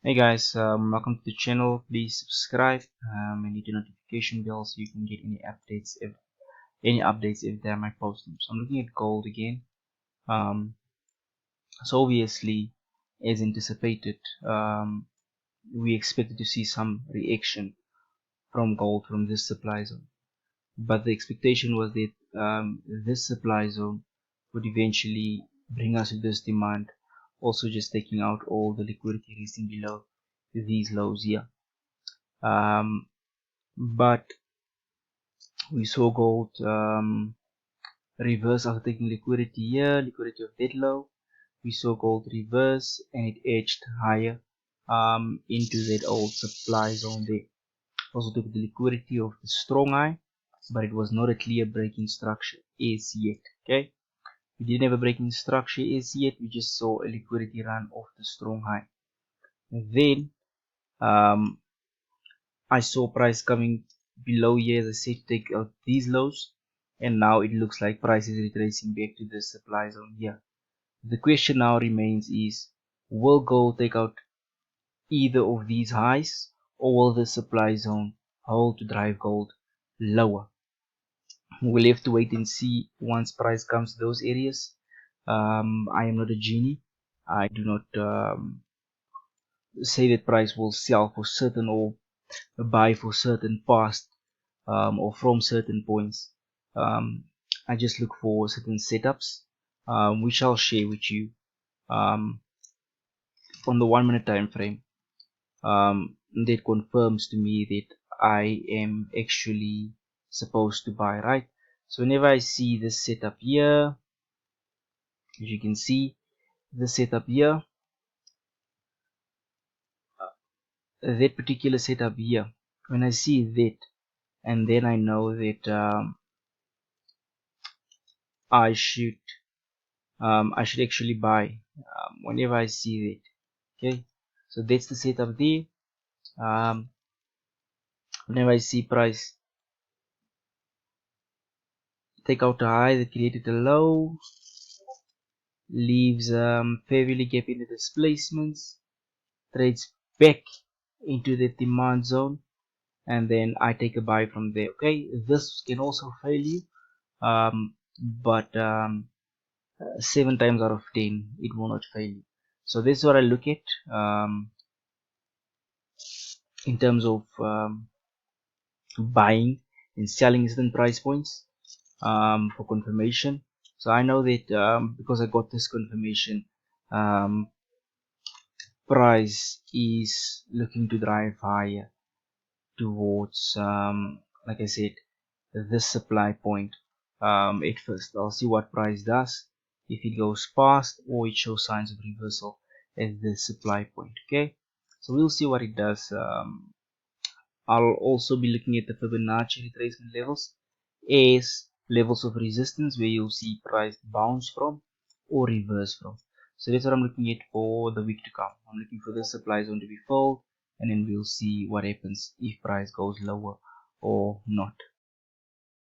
Hey guys, welcome to the channel. Please subscribe and hit the notification bell so you can get any updates if there might post them. So I'm looking at gold again. So obviously, as anticipated, we expected to see some reaction from gold from this supply zone, but the expectation was that this supply zone would eventually bring us to this demand, also just taking out all the liquidity resting below these lows here. But we saw gold reverse after taking liquidity here, liquidity of that low. We saw gold reverse and it edged higher into that old supply zone there. Also took the liquidity of the strong high, but it was not a clear breaking structure as yet. Okay, we didn't have a breaking structure as yet. We just saw a liquidity run off the strong high. And then I saw price coming below here, as I said, to take out these lows, and now it looks like price is retracing back to the supply zone here. The question now remains is, will gold take out either of these highs, or will the supply zone hold to drive gold lower? We'll have to wait and see once price comes to those areas. I am not a genie. I do not say that price will sell for certain or buy for certain past or from certain points. I just look for certain setups which I'll share with you on the 1 minute time frame. That confirms to me that I am actually supposed to buy, right? So whenever I see this setup here, as you can see, the setup here, that particular setup here, when I see that, and then I know that I should actually buy whenever I see that. Okay, so that's the setup there. Whenever I see price take out a high that created a low, leaves fair value gap in the displacements, trades back into the demand zone, and then I take a buy from there. Okay, this can also fail you, but 7 times out of 10 it will not fail you. So this is what I look at in terms of buying and selling certain price points for confirmation. So I know that because I got this confirmation, price is looking to drive higher towards like I said, this supply point. At first I'll see what price does, if it goes past or it shows signs of reversal at the supply point. Okay, so we'll see what it does. I'll also be looking at the Fibonacci retracement levels as levels of resistance where you'll see price bounce from or reverse from. So that's what I'm looking at for the week to come. I'm looking for the supply zone to be filled, and then we'll see what happens if price goes lower or not.